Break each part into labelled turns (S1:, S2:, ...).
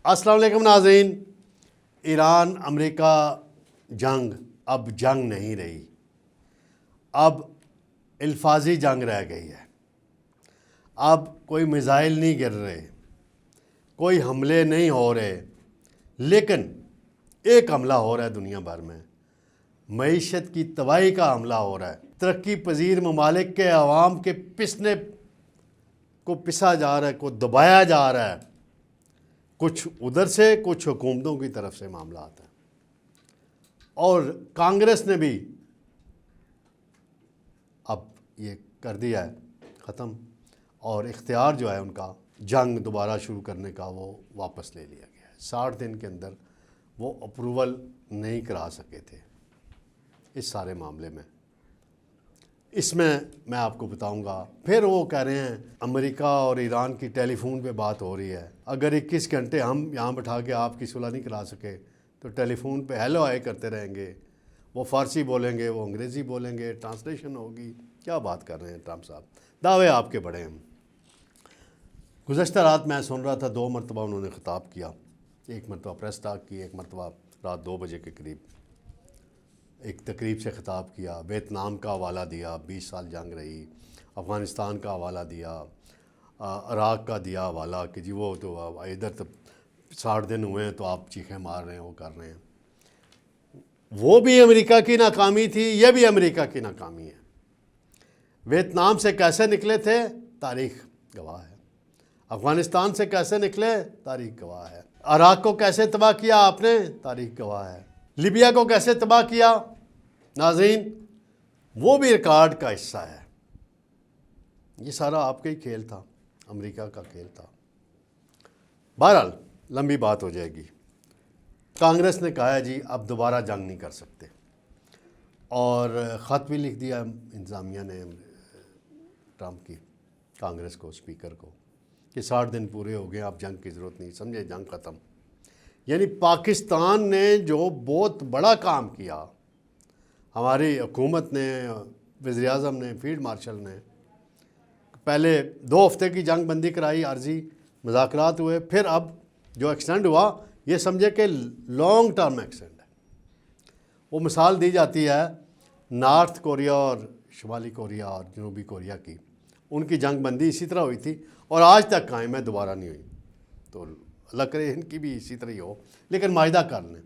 S1: अस्सलाम वालेकुम नाज़रीन। ईरान अमेरिका जंग अब जंग नहीं रही, अब अल्फाजी जंग रह गई है। अब कोई मिसाइल नहीं गिर रहे, कोई हमले नहीं हो रहे, लेकिन एक हमला हो रहा है दुनिया भर में। मईशत की तबाही का हमला हो रहा है। तरक्की पजीर ममालिक के अवाम के पिसने को पिसा जा रहा है, को दबाया जा रहा है। कुछ उधर से, कुछ हुकूमतों की तरफ से मामला आता है। और कांग्रेस ने भी अब ये कर दिया है ख़त्म, और इख्तियार जो है उनका जंग दोबारा शुरू करने का वो वापस ले लिया गया है। 60 दिन के अंदर वो अप्रूवल नहीं करा सके थे इस सारे मामले में। इसमें मैं आपको बताऊंगा। फिर वो कह रहे हैं अमेरिका और ईरान की टेलीफोन पे बात हो रही है। अगर 21 घंटे हम यहाँ बैठा के आपकी सुलह नहीं करा सके तो टेलीफोन पे हेलो हाय करते रहेंगे। वो फ़ारसी बोलेंगे, वो अंग्रेज़ी बोलेंगे, ट्रांसलेशन होगी। क्या बात कर रहे हैं ट्रम्प साहब, दावे आपके बड़े हैं। गुज़श्ता रात मैं सुन रहा था, 2 मरतबा उन्होंने ख़िताब किया। एक मरतबा प्रेस टॉक की, एक मरतबा रात 2 बजे के करीब एक तकरीब से ख़िताब किया। वियतनाम का हवाला दिया, 20 साल जंग रही। अफ़गानिस्तान का हवाला दिया, इराक़ का दिया हवाला कि जी वो तो इधर तो 60 दिन हुए हैं तो आप चीखें मार रहे हैं, वो कर रहे हैं। वो भी अमेरिका की नाकामी थी, ये भी अमेरिका की नाकामी है। वियतनाम से कैसे निकले थे, तारीख़ गवाह है। अफ़गानिस्तान से कैसे निकले, तारीख़ गवाह है। इराक़ को कैसे तबाह किया आपने, तारीख़ गवाह है। लीबिया को कैसे तबाह किया, नाज़रीन, वो भी रिकॉर्ड का हिस्सा है। ये सारा आपका ही खेल था, अमेरिका का खेल था। बहरहाल लंबी बात हो जाएगी। कांग्रेस ने कहा है जी अब दोबारा जंग नहीं कर सकते, और ख़त भी लिख दिया इंतज़ामिया ने ट्रम्प की कांग्रेस को, स्पीकर को, कि 60 दिन पूरे हो गए, अब जंग की ज़रूरत नहीं, समझे, जंग ख़त्म। यानी पाकिस्तान ने जो बहुत बड़ा काम किया, हमारी हुकूमत ने, वज़ीर-ए-आज़म ने, फील्ड मार्शल ने, पहले 2 हफ्ते की जंग बंदी कराई, आर्जी मुज़ाकरात हुए, फिर अब जो एक्सटेंड हुआ ये समझे कि लॉन्ग टर्म एक्सटेंड है। वो मिसाल दी जाती है नॉर्थ कोरिया और शुमाली कोरिया और जनूबी कोरिया की। उनकी जंग बंदी इसी तरह हुई थी और आज तक कायम है, दोबारा नहीं हुई। तो अल्लाह करे इनकी भी इसी तरह ही हो, लेकिन माहिदा कर लें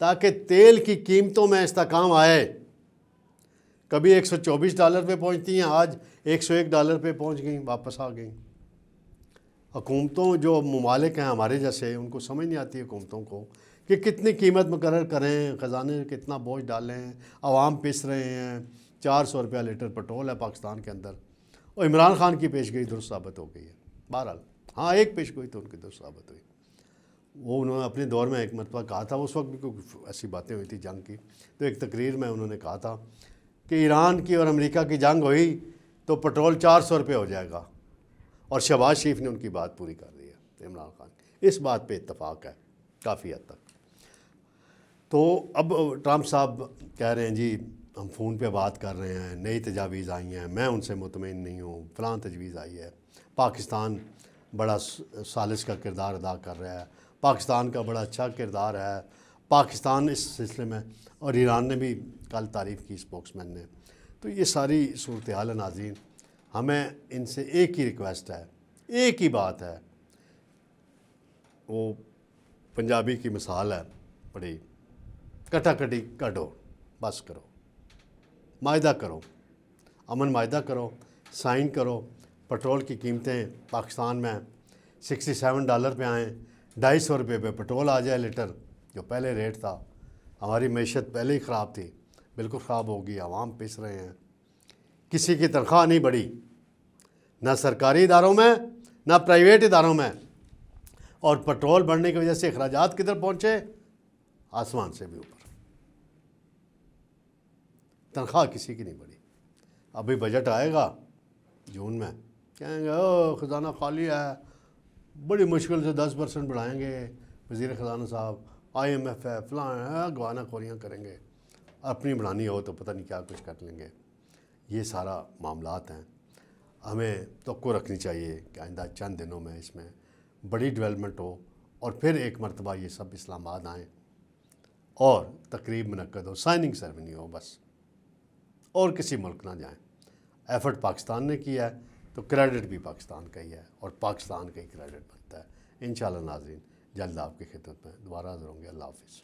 S1: ताकि तेल की कीमतों में इस्तेकाम आए। कभी $124 पे पहुंचती हैं, आज $101 पे पहुंच गई, वापस आ गई। हुकूमतों, जो ममालिक हैं हमारे जैसे, उनको समझ नहीं आती हुकूमतों को कि कितनी कीमत मुकर्रर करें, ख़जाने में कितना बोझ डालें। आवाम पिस रहे हैं। $400 लीटर पेट्रोल है पाकिस्तान के अंदर, और इमरान खान की पेशगोई दुरुस्त साबित हो गई है। बहरहाल हाँ, एक पेशगोई तो उनकी दुरुस्त साबित हुई। वो उन्होंने अपने दौर में एक मरतबा कहा था, उस वक्त भी कोई ऐसी बातें हुई थी जंग की, तो एक तकरीर में उन्होंने कहा था कि ईरान की और अमेरिका की जंग हुई तो पेट्रोल $400 हो जाएगा, और शहबाज शरीफ ने उनकी बात पूरी कर दी है, इमरान खान। इस बात पे इत्तफाक है काफ़ी हद तक। तो अब ट्रम्प साहब कह रहे हैं जी हम फ़ोन पे बात कर रहे हैं, नई तजावीज़ आई हैं, मैं उनसे मुतमईन नहीं हूँ, फ़लाँ तजवीज़ आई है, पाकिस्तान बड़ा सालिस का किरदार अदा कर रहा है, पाकिस्तान का बड़ा अच्छा किरदार है पाकिस्तान इस सिलसिले में, और ईरान ने भी कल तारीफ़ की स्पोक्समैन ने। तो ये सारी सूरत हाल है नाज़रीन। हमें इनसे एक ही रिक्वेस्ट है, एक ही बात है। वो पंजाबी की मिसाल है, बड़ी कटाकटी काटो, बस करो, माहिदा करो, अमन माहिदा करो, साइन करो। पेट्रोल की कीमतें पाकिस्तान में $67 पे आएँ, $250 पे पेट्रोल आ जाए लीटर, जो पहले रेट था। हमारी मैशत पहले ही ख़राब थी, बिल्कुल ख़राब होगी, आवाम पिस रहे हैं, किसी की तनख्वाह नहीं बढ़ी, ना सरकारी इदारों में ना प्राइवेट इदारों में, और पेट्रोल बढ़ने की वजह से अखराजात किधर पहुँचे, आसमान से भी ऊपर। तनख्वाह किसी की नहीं बढ़ी। अभी बजट आएगा जून में, कहेंगे ओ ख़जाना खाली है, बड़ी मुश्किल से 10% बढ़ाएंगे वज़ीर ख़जाना साहब, IMF है, फ़लाँ है, गवाना खोरियाँ करेंगे, अपनी बढ़ानी हो तो पता नहीं क्या कुछ कर लेंगे। ये सारा मामलात हैं। हमें तवक्को रखनी चाहिए कि आइंदा चंद दिनों में इसमें बड़ी डेवलपमेंट हो اور پھر ایک مرتبہ یہ سب اسلام آباد آئیں اور تقریب منعقد ہو، سائننگ سیرمنی ہو بس، اور کسی ملک نہ جائیں۔ ایفرٹ پاکستان نے کیا ہے تو کریڈٹ بھی پاکستان کا ہی ہے، اور پاکستان کا ہی کریڈٹ بنتا ہے۔ انشاءاللہ ناظرین، جلد آپ کی خدمت میں دوبارہ حاضر ہوں گے۔ اللہ حافظ۔